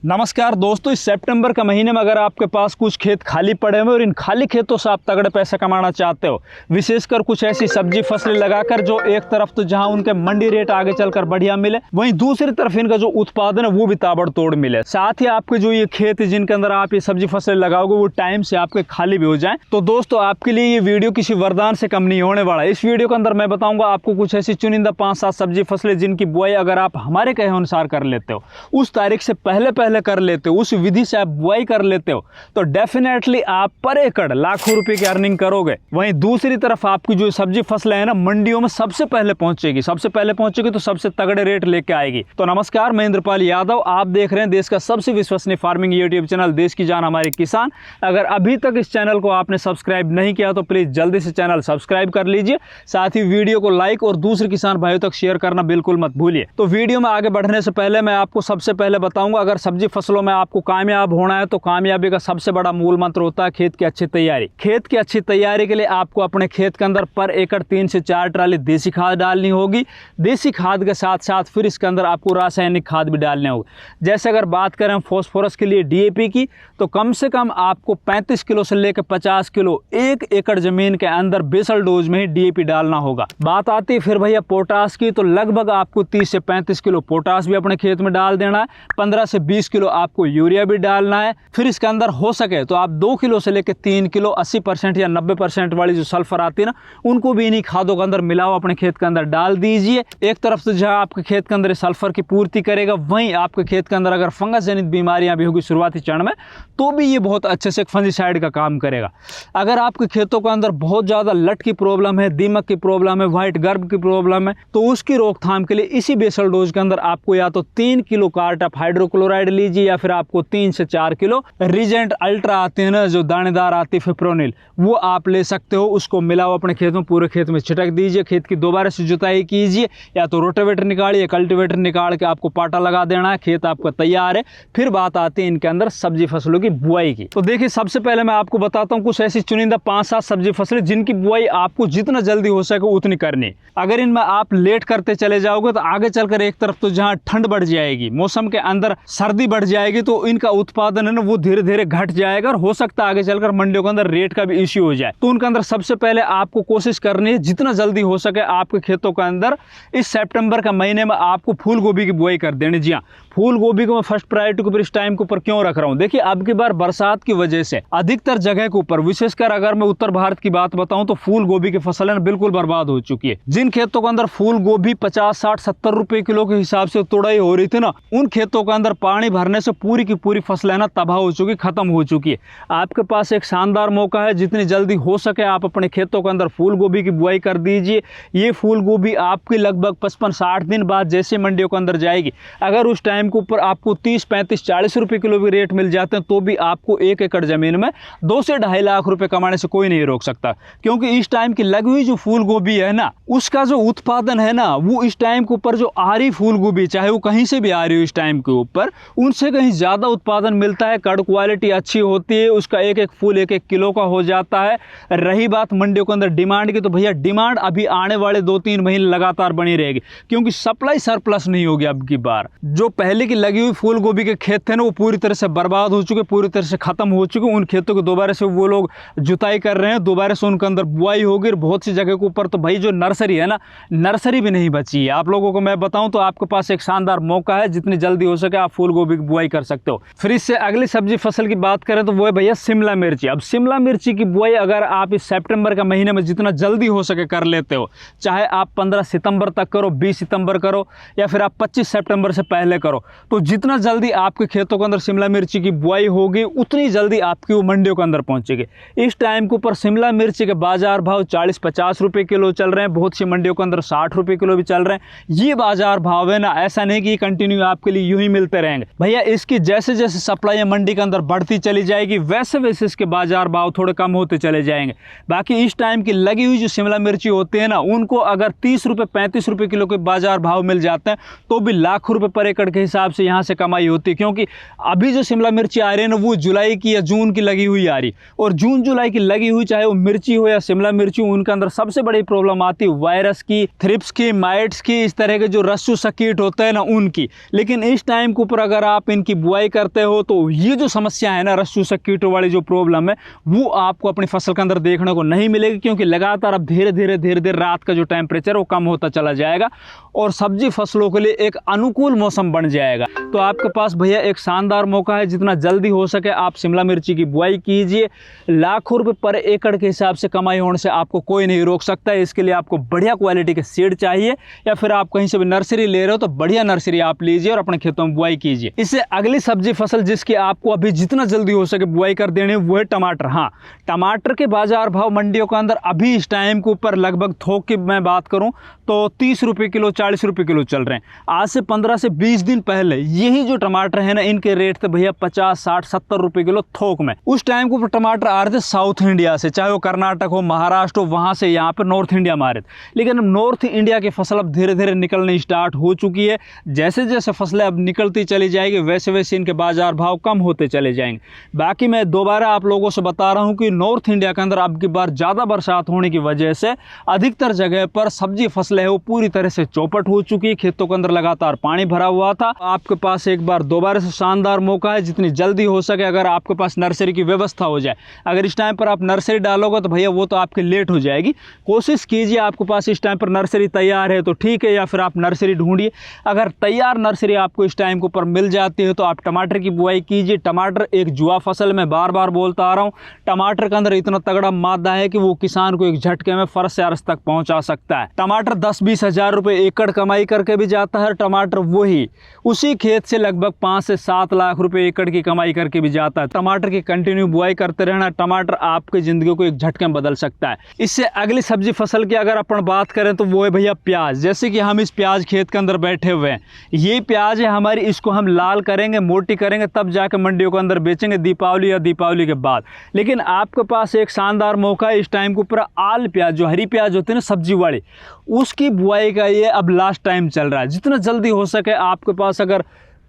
नमस्कार दोस्तों, इस सितंबर का महीने में अगर आपके पास कुछ खेत खाली पड़े हुए और इन खाली खेतों से आप तगड़े पैसे कमाना चाहते हो, विशेषकर कुछ ऐसी सब्जी फसलें लगाकर जो एक तरफ तो जहां उनके मंडी रेट आगे चलकर बढ़िया मिले, वहीं दूसरी तरफ इनका जो उत्पादन है वो भी ताबड़तोड़ मिले। साथ ही आपके जो ये खेत है जिनके अंदर आप ये सब्जी फसलें लगाओगे वो टाइम से आपके खाली भी हो जाए। तो दोस्तों, आपके लिए ये वीडियो किसी वरदान से कम नहीं होने वाला है। इस वीडियो के अंदर मैं बताऊंगा आपको कुछ ऐसी चुनिंदा 5-7 सब्जी फसलें जिनकी बुआई अगर आप हमारे कहे अनुसार कर लेते हो, उस तारीख से पहले कर लेते हो, उस विधि से आप बुआई कर लेते हो, तो डेफिनेटली आप पर एकड़ लाखों रुपए की अर्निंग करोगे। वहीं दूसरी तरफ आपकी जो सब्जी फसलें है ना, मंडियों में सबसे पहले पहुंचेगी तो सबसे तगड़े रेट लेके आएगी। तो नमस्कार, मैं इंद्रपाल यादव, आप देख रहे हैं देश का सबसे विश्वसनीय फार्मिंग यूट्यूब चैनल देश की जान हमारे किसान। अगर अभी तक इस चैनल को आपने सब्सक्राइब नहीं किया तो प्लीज जल्दी से चैनल सब्सक्राइब कर लीजिए। साथ ही वीडियो को लाइक और दूसरे किसान भाइयों तक शेयर करना बिल्कुल मत भूलिए। तो वीडियो में आगे बढ़ने से पहले मैं आपको सबसे पहले बताऊंगा, अगर सब्जी फसलों में आपको कामयाब होना है तो कामयाबी का सबसे बड़ा मूल मंत्र होता है खेत की अच्छी तैयारी। खेत की अच्छी तैयारी के लिए आपको अपने खेत के अंदर पर एकड़ 3 से 4 ट्राली देसी खाद डालनी होगी। देसी खाद के साथ साथ फिर इसके अंदर आपको रासायनिक खाद भी डालने होगी। जैसे अगर बात करें फास्फोरस के लिए डीएपी की, तो कम से कम आपको 35 किलो से लेकर 50 किलो 1 एकड़ जमीन के अंदर बेसल डोज में ही डीएपी डालना होगा। बात आती है फिर भैया पोटास की, तो लगभग आपको 30 से 35 किलो पोटास भी अपने खेत में डाल देना है। 15 से 20 किलो आपको यूरिया भी डालना है। फिर इसके अंदर हो सके तो आप 2 किलो से लेकर 3 किलो 80% या 90% वाली जो सल्फर आती है ना, उनको भी इन्हीं खादों के अंदर मिलाओ, अपने खेत के अंदर डाल दीजिए। एक तरफ से जहां आपके खेत के अंदर सल्फर की पूर्ति करेगा, वहीं आपके खेत के अंदर अगर फंगस जनित बीमारियां भी होगी शुरुआती चरण में, तो भी ये बहुत अच्छे से फंजीसाइड का काम करेगा। अगर आपके खेतों के अंदर बहुत ज्यादा लट की प्रॉब्लम है, दीमक की प्रॉब्लम है, व्हाइट गर्भ की प्रॉब्लम है, तो उसकी रोकथाम के लिए इसी बेसल डोज के अंदर आपको या तो 3 किलो कार्टप हाइड्रोक्लोराइड लीजिए, या फिर आपको 3 से 4 किलो रीजेंट अल्ट्रा आते हैं ना, जो दानेदार आती है फिप्रोनिल, वो आप ले सकते हो। उसको मिलाओ अपने खेत में, पूरे खेत में छिटक दीजिए। खेत की दोबारा से जुताई कीजिए, या तो रोटावेटर निकालिए, कल्टीवेटर निकाल के आपको पाटा लगा देना है। खेत आपका तैयार है। फिर बात आती है इनके अंदर सब्जी फसलों की बुआई की। तो देखिए, सबसे पहले मैं आपको बताता हूँ कुछ ऐसी चुनिंदा 5-7 सब्जी फसलें जिनकी बुआई आपको जितना जल्दी हो सके उतनी करनी। अगर इनमें आप लेट करते चले जाओगे तो आगे चलकर एक तरफ तो जहां ठंड बढ़ जाएगी, मौसम के अंदर सर्दी बढ़ जाएगी, तो इनका उत्पादन है ना वो धीरे धीरे घट जाएगा और हो सकता है आगे चलकर मंडियों के अंदर रेट का भी इश्यू हो जाए। तो उनके अंदर सबसे पहले आपको कोशिश करनी है जितना जल्दी हो सके आपके खेतों के अंदर इस सितंबर का महीने में आपको फूल गोभी की बुआई कर देनी। जी हाँ, फूल गोभी को मैं फर्स्ट प्रायोरिटी के ऊपर इस टाइम के ऊपर क्यों रख रहा हूँ, देखिए अब की बार बरसात की वजह से अधिकतर जगह के ऊपर, विशेषकर अगर मैं उत्तर भारत की बात बताऊं तो फूल गोभी की फसल है बिल्कुल बर्बाद हो चुकी है। जिन खेतों के अंदर फूल गोभी 50, 60, 70 रुपए किलो के हिसाब से तुड़ाई हो रही थी ना, उन खेतों के अंदर पानी भरने से पूरी की पूरी फसल है ना तबाह हो चुकी, खत्म हो चुकी है। आपके पास एक शानदार मौका है, जितनी जल्दी हो सके आप अपने खेतों के अंदर फूल गोभी की बुआई कर दीजिए। ये फूल गोभी आपकी लगभग 55-60 दिन बाद जैसे मंडियों के अंदर जाएगी, अगर उस टाइम के ऊपर आपको 30, 35, 40 रुपए किलो भी रेट मिल जाते हैं, तो भी आपको 1 एकड़ जमीन में 2 से 2.5 लाख रुपए कमाने से कोई नहीं रोक सकता। क्योंकि इस टाइम की लगी हुई जो फूल गोभी है ना, उसका जो उत्पादन है ना, वो इस टाइम के ऊपर जो आ रही फूल गोभी, चाहे वो कहीं से भी आ रही हो, इस टाइम के ऊपर उनसे कहीं ज्यादा उत्पादन मिलता है। कड़ क्वालिटी अच्छी होती है, उसका एक एक फूल 1-1 किलो का हो जाता है। रही बात मंडियों के अंदर डिमांड की, तो भैया डिमांड अभी आने वाले 2-3 महीने लगातार बनी रहेगी, क्योंकि सप्लाई सरप्लस नहीं होगी। अब की बार जो पहले की लगी हुई फूल गोभी के खेत थे ना, वो पूरी तरह से बर्बाद हो चुके, पूरी तरह से खत्म हो चुके। उन खेतों को दोबारा से वो लोग जुताई कर रहे हैं, दोबारा से उनके अंदर बुआई होगी। बहुत सी जगह के ऊपर तो भाई जो नर्सरी है ना, नर्सरी भी नहीं बची है। आप लोगों को मैं बताऊं तो आपके पास एक शानदार मौका है, जितनी जल्दी हो सके आप फूल गोभी की बुआई कर सकते हो। फिर इससे अगली सब्जी फसल की बात करें तो वो है भैया शिमला मिर्ची। अब शिमला मिर्ची की बुआई अगर आप इस सितंबर का महीने में जितना जल्दी हो सके कर लेते हो, चाहे आप 15 सितंबर तक करो, 20 सितंबर करो, या फिर आप 25 सितंबर से पहले करो, तो जितना जल्दी आपके खेतों के अंदर शिमला मिर्ची की बुआई होगी, उतनी जल्दी आपकी वो मंडियों के अंदर पहुंचेगी। इस टाइम के ऊपर शिमला मिर्ची के बाजार भाव 40-50 रुपए किलो चल रहे हैं, बहुत सी मंडियों के अंदर 60 रुपए किलो भी चल रहे हैं। ये बाजार भाव है ना, ऐसा नहीं कि कंटिन्यू आपके लिए यूं ही मिलते रहेंगे भैया। इसकी जैसे जैसे सप्लाई मंडी के अंदर बढ़ती चली जाएगी, वैसे वैसे इसके बाजार भाव थोड़े कम होते चले जाएंगे। बाकी इस टाइम की लगी हुई जो शिमला मिर्ची होती है ना, उनको अगर 30 रुपए 35 रुपए किलो के बाजार भाव मिल जाते हैं, तो भी लाखों रुपए पर एकड़ के हिसाब से यहाँ से कमाई होती है, क्योंकि अभी जो शिमला मिर्ची आ रही है ना वो जुलाई की या जून की लगी हुई आ रही, और जून जुलाई की लगी हुई चाहे वो मिर्ची हो या शिमला मिर्ची हो, उनके अंदर सबसे बड़ी प्रॉब्लम आती है वायरस की, थ्रिप्स की, माइट्स की, इस तरह के जो रस्सू सा कीट होते हैं ना उनकी। लेकिन इस टाइम के ऊपर अगर आप इनकी बुआई करते हो तो ये जो समस्या है ना रस्सू सा कीटों वाली जो प्रॉब्लम है वो आपको अपनी फसल के अंदर देखने को नहीं मिलेगी, क्योंकि लगातार अब धीरे धीरे रात का जो टेम्परेचर वो कम होता चला जाएगा और सब्जी फसलों के लिए एक अनुकूल मौसम बन जाएगा। तो आपके पास भैया एक शानदार मौका है, जितना जल्दी हो सके आप शिमला मिर्ची की बुआई कीजिए। लाखों रुपए पर एकड़ के हिसाब से कमाई होने से आपको कोई नहीं रोक सकता है। इसके लिए आपको बढ़िया क्वालिटी के सीड चाहिए, या फिर आप कहीं से भी नर्सरी ले रहे हो तो बढ़िया नर्सरी आप लीजिए और अपने खेतों में बुआई कीजिए। इससे अगली सब्जी फसल जिसकी आपको अभी जितना जल्दी हो सके बुआई कर देनी है वो है टमाटर। हाँ, टमाटर के बाजार भाव मंडियों के अंदर अभी इस टाइम के ऊपर लगभग थोक की मैं बात करूं तो 30 रुपये किलो 40 रुपये किलो चल रहे हैं। आज से 15 से 20 दिन पहले यही जो टमाटर है ना इनके रेट थे भैया 50 60 70 रुपये किलो थोक में। उस टाइम के ऊपर टमाटर आ रहे थे साउथ इंडिया से, चाहे वो कर्नाटक हो, महाराष्ट्र हो, वहां से यहाँ पर नॉर्थ इंडिया में आ रहे थे। लेकिन अब नॉर्थ इंडिया की फसल अब धीरे धीरे निकलनी स्टार्ट हो चुकी है। जैसे जैसे फसलें अब निकलती चली जाएगी वैसे वैसे इनके बाजार भाव कम होते चले जाएंगे। बाकी मैं दोबारा आप लोगों से बता रहा हूँ कि नॉर्थ इंडिया के अंदर अब की बार ज़्यादा बरसात होने की वजह से अधिकतर जगह पर सब्जी फसलें है वो पूरी तरह से चौपट हो चुकी है। खेतों के अंदर लगातार पानी भरा हुआ था। आपके पास एक बार दोबारा से शानदार मौका है, जितनी जल्दी हो सके अगर आपके पास नर्सरी की व्यवस्था हो जाए। अगर इस टाइम पर आप नर्सरी डालोगे तो भैया वो तो आपकी लेट हो जाएगी। कोशिश कीजिए आपके पास इस टाइम पर नर्सरी तैयार है तो ठीक है, या फिर आप नर्सरी ढूंढिए। अगर तैयार नर्सरी आपको इस टाइम के ऊपर मिल जाती है तो आप टमाटर की बुआई कीजिए। टमाटर एक जुआ फसल, मैं बार बार बोलता आ रहा हूँ, टमाटर के अंदर इतना तगड़ा मादा है कि वो किसान को एक झटके में फर्श से अर्श तक पहुंचा सकता है। टमाटर 10-20 हजार रुपए एकड़ कमाई करके भी जाता है। टमाटर वही उसी खेत से लगभग 5 से 7 लाख रुपए एकड़ की कमाई करके भी जाता है। टमाटर की कंटिन्यू बुआई करते रहना, टमाटर आपकी जिंदगी को एक झटके में बदल सकता है। इससे अगली सब्जी फसल की अगर अपन बात करें तो वो है भैया प्याज। जैसे कि हम इस प्याज खेत के अंदर बैठे हुए हैं, ये प्याज है हमारी, इसको हम लाल करेंगे, मोटी करेंगे, तब जाकर मंडियों के अंदर बेचेंगे दीपावली या दीपावली के बाद। लेकिन आपके पास एक शानदार मौका है इस टाइम के ऊपर आल प्याज, जो हरी प्याज होती है ना सब्जी वाली, उसकी बुआई का ये अब लास्ट टाइम चल रहा है। जितना जल्दी हो सके आपके पास अगर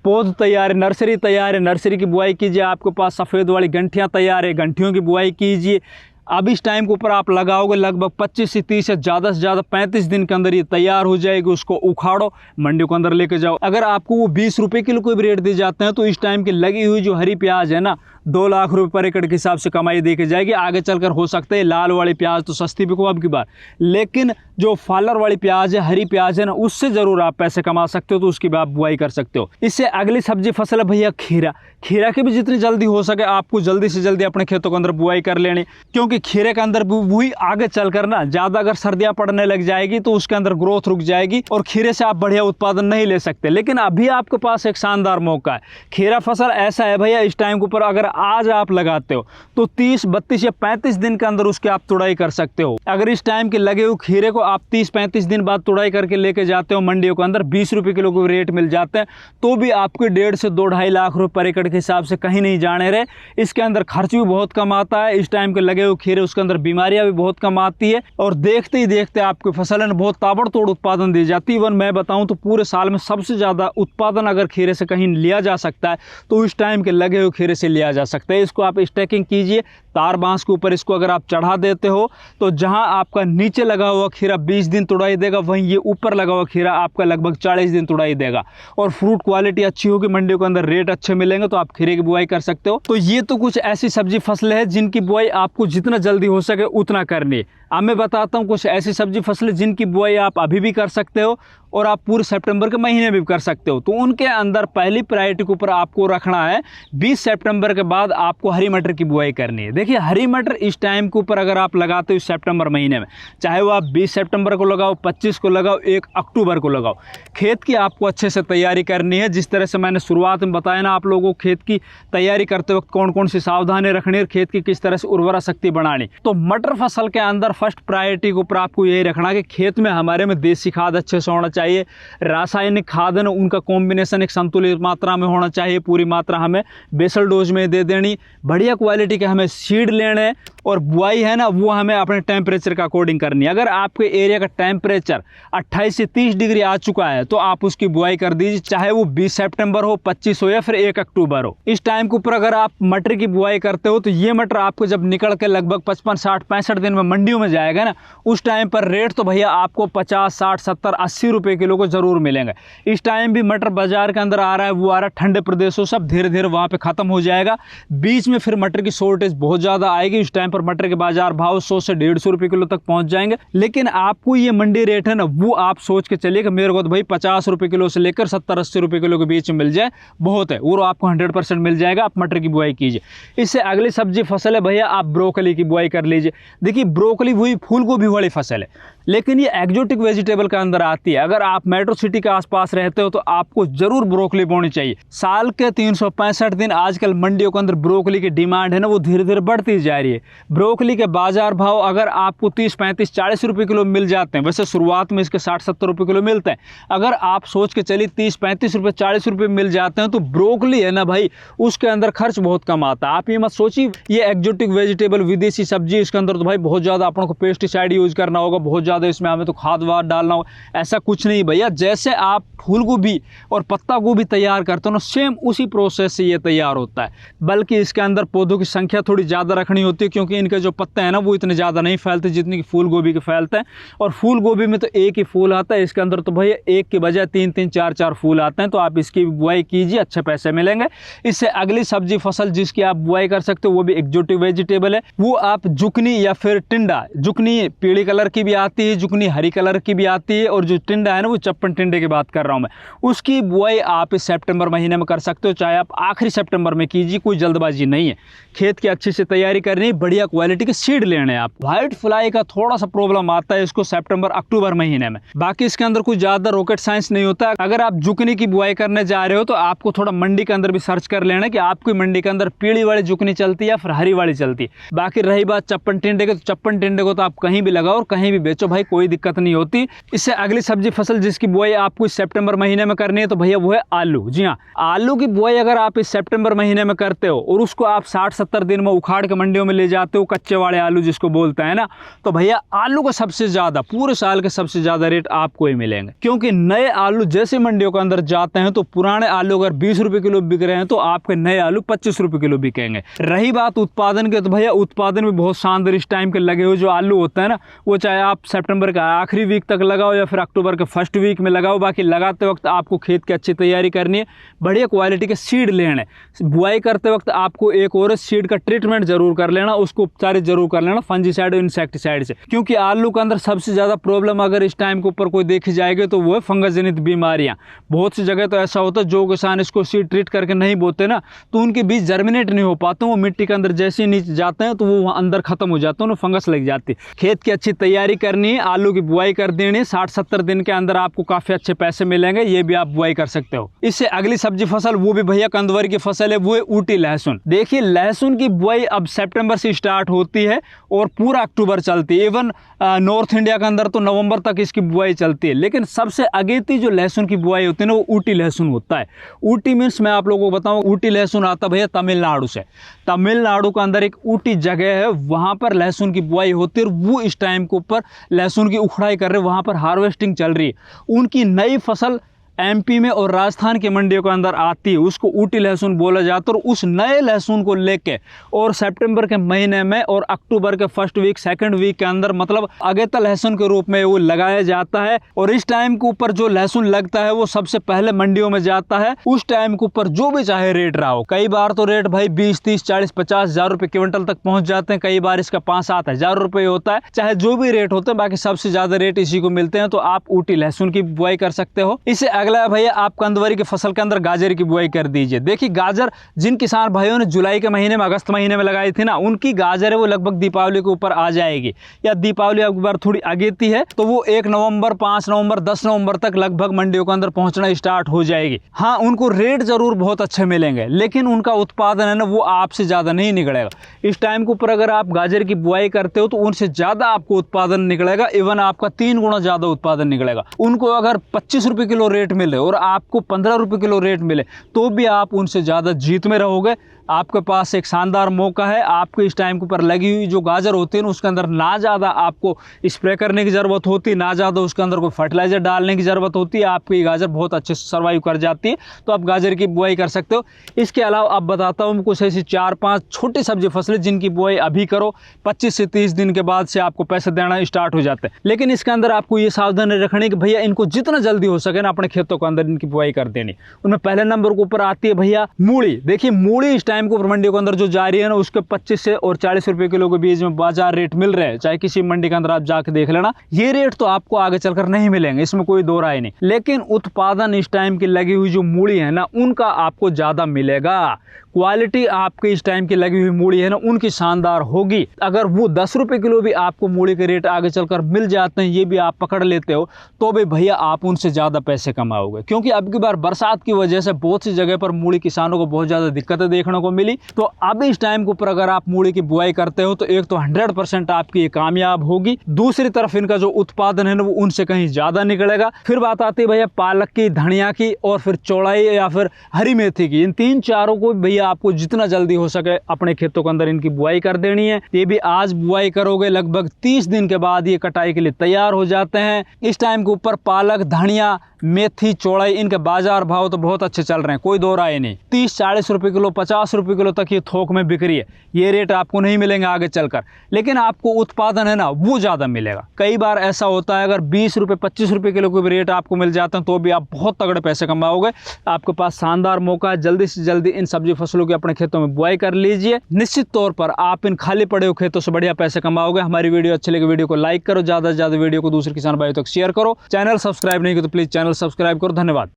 पौध तैयार है, नर्सरी तैयार है, नर्सरी की बुआई कीजिए। आपके पास सफ़ेद वाली गंठियाँ तैयार है, गंठियों की बुआई कीजिए। अब इस टाइम के ऊपर आप लगाओगे लगभग 25 से 30 या ज़्यादा से ज़्यादा 35 दिन के अंदर ये तैयार हो जाएगी। उसको उखाड़ो, मंडियों के अंदर लेके जाओ। अगर आपको वो 20 रुपये किलो कोई भी रेट दिए जाते हैं तो इस टाइम की लगी हुई जो हरी प्याज है ना 2 लाख रुपए पर एकड़ के हिसाब से कमाई देखी जाएगी। आगे चलकर हो सकता है लाल वाली प्याज तो सस्ती बिको अब की बार, लेकिन जो फालर वाली प्याज है, हरी प्याज है ना, उससे ज़रूर आप पैसे कमा सकते हो, तो उसकी भी आप बुआई कर सकते हो। इससे अगली सब्जी फसल है भैया खीरा। खीरा की भी जितनी जल्दी हो सके आपको जल्दी से जल्दी अपने खेतों के अंदर बुआई कर लेनी, क्योंकि खीरे के अंदर वही आगे चलकर ना ज़्यादा अगर सर्दियाँ पड़ने लग जाएगी तो उसके अंदर ग्रोथ रुक जाएगी और खीरे से आप बढ़िया उत्पादन नहीं ले सकते। लेकिन अभी आपके पास एक शानदार मौका है। खीरा फसल ऐसा है भैया, इस टाइम के ऊपर अगर आज आप लगाते हो तो 30, 32 या 35 दिन के अंदर उसकी आप तुड़ाई कर सकते हो। अगर इस टाइम के लगे हुए खीरे को आप 30-35 दिन बाद तुड़ाई करके लेके जाते हो मंडियों के अंदर, 20 रुपये किलो को रेट मिल जाते हैं, तो भी आपके 1.5 से 2-2.5 लाख रुपए पर एकड़ के हिसाब से कहीं नहीं जाने रहे। इसके अंदर खर्च भी बहुत कम आता है। इस टाइम के लगे हुए खीरे, उसके अंदर बीमारियां भी बहुत कम आती है और देखते ही देखते आपकी फसल ने बहुत ताबड़तोड़ उत्पादन दी जाती है। इवन मैं बताऊं तो पूरे साल में सबसे ज़्यादा उत्पादन अगर खीरे से कहीं लिया जा सकता है तो इस टाइम के लगे हुए खीरे से लिया जा सकता है। इसको आप स्टैकिंग कीजिए, तार बांस के ऊपर इसको अगर आप चढ़ा देते हो तो जहां आपका नीचे लगा हुआ खीरा 20 दिन तुड़ाई देगा, वहीं ये ऊपर लगा हुआ खीरा आपका लगभग 40 दिन तुड़ाई देगा। और फ्रूट क्वालिटी अच्छी होगी, मंडियों के अंदर रेट अच्छे मिलेंगे, तो आप खीरे की बुआई कर सकते हो। तो ये तो कुछ ऐसी सब्जी फसलें हैं जिनकी बुआई आपको जितना जल्दी हो सके उतना करनी है। अब मैं बताता हूँ कुछ ऐसी सब्जी फसलें जिनकी बुआई आप अभी भी कर सकते हो और आप पूरे सितंबर के महीने में भी कर सकते हो। तो उनके अंदर पहली प्रायोरिटी के ऊपर आपको रखना है 20 सितंबर के बाद आपको हरी मटर की बुआई करनी है। देखिए हरी मटर इस टाइम के ऊपर अगर आप लगाते हो सितंबर महीने में, चाहे वो आप 20 सितंबर को लगाओ, 25 को लगाओ, 1 अक्टूबर को लगाओ, खेत की आपको अच्छे से तैयारी करनी है। जिस तरह से मैंने शुरुआत में बताया ना आप लोगों को, खेत की तैयारी करते वक्त कौन कौन सी सावधानी रखनी है, खेत की किस तरह से उर्वरा शक्ति बढ़ानी। तो मटर फसल के अंदर फर्स्ट प्रायोरिटी के ऊपर आपको यही रखना कि खेत में हमारे में देसी खाद अच्छे से होना चाहिए, रासायनिक खाद है ना उनका कॉम्बिनेशन एक संतुलित मात्रा में होना चाहिए, पूरी मात्रा हमें बेसल डोज में दे देनी, बढ़िया क्वालिटी के हमें सीड लेने हैं, और बुआई है ना वो हमें अपने टेम्परेचर का अकॉर्डिंग करनी है। अगर आपके एरिया का टेम्परेचर 28 से 30 डिग्री आ चुका है तो आप उसकी बुआई कर दीजिए, चाहे वो 20 सितंबर हो, 25 हो या फिर 1 अक्टूबर हो। इस टाइम के ऊपर अगर आप मटर की बुआई करते हो तो ये मटर आपको जब निकल के लगभग 55, 60, 65 दिन में मंडियों में जाएगा ना, उस टाइम पर रेट तो भैया आपको 50, 60, 70, 80 रुपये किलो को जरूर मिलेंगे। इस टाइम भी मटर बाजार के अंदर आ रहा है, वो आ रहा है ठंडे प्रदेशों, सब धीरे धीरे वहाँ पे खत्म हो जाएगा। बीच में फिर मटर की शॉर्टेज बहुत ज़्यादा आएगी, इस टाइम पर मटर के बाजार भाव 100 से 150 रुपये किलो तक पहुंच जाएंगे। लेकिन आपको ये मंडी रेट है ना वो आप सोच के चलिए कि मेरे को तो भाई 50 रुपये किलो से लेकर 70-80 रुपये किलो के बीच में मिल जाए बहुत है, और आपको 100% मिल जाएगा। आप मटर की बुआई कीजिए। इससे अगली सब्जी फसल है भैया आप ब्रोकली की बुआई कर लीजिए। देखिए ब्रोकली वही फूल गोभी वाली फसल है, लेकिन ये एक्जोटिक वेजिटेबल के अंदर आती है। अगर आप मेट्रो सिटी के आसपास रहते हो तो आपको जरूर ब्रोकली बोनी चाहिए। साल के 365 दिन आजकल मंडियों के अंदर ब्रोकली की डिमांड है ना वो धीरे धीरे बढ़ती जा रही है। ब्रोकली के बाजार भाव अगर आपको 30, 35, 40 रुपये किलो मिल जाते हैं, वैसे शुरुआत में इसके 60, 70 रुपये किलो मिलते हैं, अगर आप सोच के चलिए 30, 35 रुपये, 40 रुपये मिल जाते हैं तो ब्रोकली है ना भाई उसके अंदर खर्च बहुत कम आता है। आप ये मत सोचिए ये एक्जोटिक वेजिटेबल विदेशी सब्जी, इसके अंदर तो भाई बहुत ज़्यादा अपन को पेस्टिसाइड यूज करना होगा, बहुत ज़्यादा इसमें हमें तो खाद वाद डालना होगा, ऐसा कुछ नहीं भैया। जैसे आप फूल गोभी और पत्ता गोभी तैयार करते हो ना, सेम उसी प्रोसेस से ये तैयार होता है, बल्कि इसके अंदर पौधों की संख्या थोड़ी ज़्यादा रखनी होती है, क्योंकि इनके जो पत्ते हैं ना वो इतने ज़्यादा नहीं फैलते जितनी कि फूल गोभी के फैलते हैं। और फूल गोभी में तो एक ही फूल आता है, इसके अंदर तो भैया एक के बजाय 3-3, 4-4 फूल आते हैं। तो आप इसकी बुआई कीजिए, अच्छे पैसे मिलेंगे। इससे अगली सब्जी फसल जिसकी आप बुआई कर सकते हो वो भी एक्जोटिक वेजिटेबल है, वो आप जुकनी या फिर टिंडा। जुकनी पीली कलर की भी आती है, जुकनी हरी कलर की भी आती है, और जो टिंडा है ना वो चप्पन टिंडे की बात कर रहा हूँ मैं, उसकी बुआई आप इस सितंबर महीने में कर सकते हो, चाहे आप आखिरी सितंबर में कीजिए, कोई जल्दबाजी नहीं है। खेत की अच्छे से तैयारी करनी है, बढ़िया क्वालिटी के सीड लेने हैं आप। व्हाइट फ्लाई का थोड़ा सा प्रॉब्लम आता है इसको सितंबर अक्टूबर महीने में, बाकी इसके अंदर कुछ ज्यादा रॉकेट साइंस नहीं होता। अगर आप जुकनी की बुआई करने जा रहे हो तो आपको थोड़ा मंडी के अंदर भी सर्च कर लेना कि आपकी मंडी के अंदर पीली वाली जुकनी चलती है या फिर हरी वाली चलती है। बाकी रही बात चप्पन टिंडे के, तो चप्पन टिंडे को तो आप कहीं भी लगाओ और कहीं भी बेचो भाई, कोई दिक्कत नहीं होती। इससे अगली सब्जी फसल जिसकी बुआई आपको इस सितंबर महीने में करनी है तो भैया वो है आलू। जी हाँ, आलू की बुआई अगर आप इस सितंबर महीने में करते हो और उसको आप 60-70 दिन में उखाड़ के मंडियों में ले जाते हो, कच्चे वाले आलू जिसको बोलते हैं ना, तो भैया आलू का सबसे ज्यादा पूरे साल के सबसे ज्यादा रेट आपको ही मिलेंगे। क्योंकि नए आलू जैसे मंडियों के अंदर जाते हैं तो पुराने आलू अगर 20 रुपए किलो बिक रहे हैं तो आपके नए आलू 25 रुपए किलो बिकेंगे। रही बात उत्पादन के, तो भैया उत्पादन भी बहुत शानदार इस टाइम के लगे हुए जो आलू होते हैं ना, वो चाहे आप सितंबर का आखिरी वीक तक लगाओ या फिर अक्टूबर के फर्स्ट वीक में लगाओ, बाकी लगाते वक्त आपको खेत की अच्छी तैयारी करनी है, बढ़िया क्वालिटी के सीड लेने। बुआई करते वक्त आपको एक और सीड का ट्रीटमेंट जरूर कर लेना, उसको उपचारित जरूर कर लेना फंजीसाइड और इंसेक्टिसाइड से, क्योंकि आलू के अंदर सबसे ज्यादा प्रॉब्लम अगर इस टाइम के ऊपर कोई देखी जाएगी तो वो है फंगस जनित बीमारियां। बहुत सी जगह तो ऐसा होता है जो किसान इसको सीड ट्रीट करके नहीं बोते ना, तो उनके बीज जर्मिनेट नहीं हो पाते, वो मिट्टी के अंदर जैसे ही नीचे जाते हैं तो वो वहाँ अंदर खत्म हो जाते हैं, फंगस लग जाती है। खेत की अच्छी तैयारी करनी है, आलू की बुआई कर देनी है, 60-70 दिन के अंदर आपको काफी अच्छे पैसे मिलेंगे, ये भी आप बुआई कर सकते हो। इससे अगली सब्जी फसल वो भी भैया कंदवर की फसल है, वो है ऊटी लहसुन। देखिए लहसुन की बुआई अब सितंबर से स्टार्ट होती है और पूरा अक्टूबर चलती है, इवन नॉर्थ इंडिया के अंदर तो नवंबर तक इसकी बुआई चलती है। लेकिन सबसे अगेती जो लहसुन की बुआई होती है ना वो ऊटी लहसुन होता है। ऊटी मीन्स मैं आप लोगों को बताऊं, ऊटी लहसुन आता भैया तमिलनाडु से। तमिलनाडु के अंदर एक ऊटी जगह है, वहां पर लहसुन की बुआई होती है और वो इस टाइम के ऊपर लहसुन की उखड़ाई कर रहे हैं, वहां पर हार्वेस्टिंग चल रही है। उनकी नई फसल एमपी में और राजस्थान की मंडियों के अंदर आती है, उसको ऊटी लहसुन बोला जाता है। और उस नए लहसुन को लेके और सितंबर के महीने में और अक्टूबर के फर्स्ट वीक सेकंड वीक के अंदर मतलब अगेता लहसुन के रूप में वो लगाया जाता है। और इस टाइम के ऊपर जो लहसुन लगता है वो सबसे पहले मंडियों में जाता है। उस टाइम के ऊपर जो भी चाहे रेट रहा हो, कई बार तो रेट भाई 20, 30, 40, 50 हज़ार रुपये क्विंटल तक पहुंच जाते हैं, कई बार इसका 5-7 हज़ार रुपये होता है, चाहे जो भी रेट होते हैं, बाकी सबसे ज्यादा रेट इसी को मिलते हैं। तो आप ऊटी लहसुन की बुआई कर सकते हो। इससे अगला है भैया आप कंदवरी की फसल के अंदर गाजर की बुआई कर दीजिए। देखिए गाजर जिन किसान भाइयों ने जुलाई के महीने में, अगस्त महीने में लगाई थी ना, उनकी गाजर है वो लगभग दीपावली के ऊपर आ जाएगी, या दीपावली एक बार थोड़ी अगेती है तो वो 1 नवंबर, 5 नवंबर, 10 नवंबर तक लगभग मंडियों के अंदर पहुंचना स्टार्ट हो जाएगी। हाँ, उनको रेट जरूर बहुत अच्छे मिलेंगे, लेकिन उनका उत्पादन है ना वो आपसे ज़्यादा नहीं निकलेगा। इस टाइम के ऊपर अगर आप गाजर की बुआई करते हो तो उनसे ज़्यादा आपको उत्पादन निकलेगा, इवन आपका 3 गुना ज़्यादा उत्पादन निकलेगा। उनको अगर 25 रुपये किलो रेट मिले और आपको 15 रुपये किलो रेट मिले तो भी आप उनसे ज़्यादा जीत में रहोगे। आपके पास एक शानदार मौका है। आपको इस टाइम के ऊपर लगी हुई जो गाजर होती है ना, उसके अंदर ना ज़्यादा आपको स्प्रे करने की ज़रूरत होती है, ना ज़्यादा उसके अंदर कोई फर्टिलाइज़र डालने की ज़रूरत होती है। आपकी ये गाजर बहुत अच्छे से सर्वाइव कर जाती है, तो आप गाजर की बुआई कर सकते हो। इसके अलावा आप बताता हूँ कुछ ऐसी 4-5 छोटी सब्जी फसलें जिनकी बुआई अभी करो, 25 से 30 दिन के बाद से आपको पैसे देना स्टार्ट हो जाते हैं। लेकिन इसके अंदर आपको ये सावधानी रखनी कि भैया इनको जितना जल्दी हो सके ना अपने खेतों के अंदर इनकी बुआई कर देनी। उनमें पहले नंबर के ऊपर आती है भैया मूली। देखिए मूली इस टाइम को मंडियों के अंदर जो जा रही है ना, उसके 25 से और 40 रुपए किलो के बीच में बाजार रेट मिल रहे हैं। चाहे किसी मंडी के अंदर आप जाके देख लेना, ये रेट तो आपको आगे चलकर नहीं मिलेंगे, इसमें कोई दो राय नहीं। लेकिन उत्पादन इस टाइम की लगी हुई जो मूली है ना, उनका आपको ज्यादा मिलेगा। क्वालिटी आपके इस टाइम की लगी हुई मूली है ना, उनकी शानदार होगी। अगर वो 10 रुपए किलो भी आपको मूली के रेट आगे चलकर मिल जाते हैं, ये भी आप पकड़ लेते हो, तो भी भैया आप उनसे ज्यादा पैसे कमाओगे। क्योंकि अब की बार बरसात की वजह से बहुत सी जगह पर मूली किसानों को बहुत ज्यादा दिक्कतें देखने को मिली। तो अब इस टाइम के ऊपर अगर आप मूली की बुआई करते हो तो एक तो 100% आपकी ये कामयाब होगी, दूसरी तरफ इनका जो उत्पादन है ना वो उनसे कहीं ज्यादा निकलेगा। फिर बात आती है भैया पालक की, धनिया की और फिर चौलाई या फिर हरी मेथी की। इन 3-4 को भैया आपको जितना जल्दी हो सके अपने खेतों के अंदर इनकी बुआई कर देनी है। ये भी आज बुआई करोगे, लगभग 30 दिन के बाद ये कटाई के लिए तैयार हो जाते हैं। इस टाइम के ऊपर पालक, धनिया, मेथी, चौड़ाई, इनके बाजार भाव तो बहुत अच्छे चल रहे हैं, कोई दो राय नहीं। 30-40 रुपए किलो, 50 रुपए किलो तक ये थोक में बिक्री है। ये रेट आपको नहीं मिलेंगे आगे चलकर, लेकिन आपको उत्पादन है ना वो ज्यादा मिलेगा। कई बार ऐसा होता है अगर 20 रुपए, 25 रुपए किलो के भी रेट आपको मिल जाते हैं तो भी आप बहुत तगड़े पैसे कमाओगे। आपके पास शानदार मौका है, जल्दी से जल्दी इन सब्जी फसलों की अपने खेतों में बुआई कर लीजिए। निश्चित तौर पर आप इन खाली पड़े हुए खेतों से बढ़िया पैसे कमाओगे। हमारी वीडियो अच्छी लगे वीडियो को लाइक करो, ज्यादा से ज्यादा वीडियो को दूसरे किसान भाइयों तक शेयर करो। चैनल सब्सक्राइब नहीं किया तो प्लीज चैनल सब्सक्राइब करो। धन्यवाद।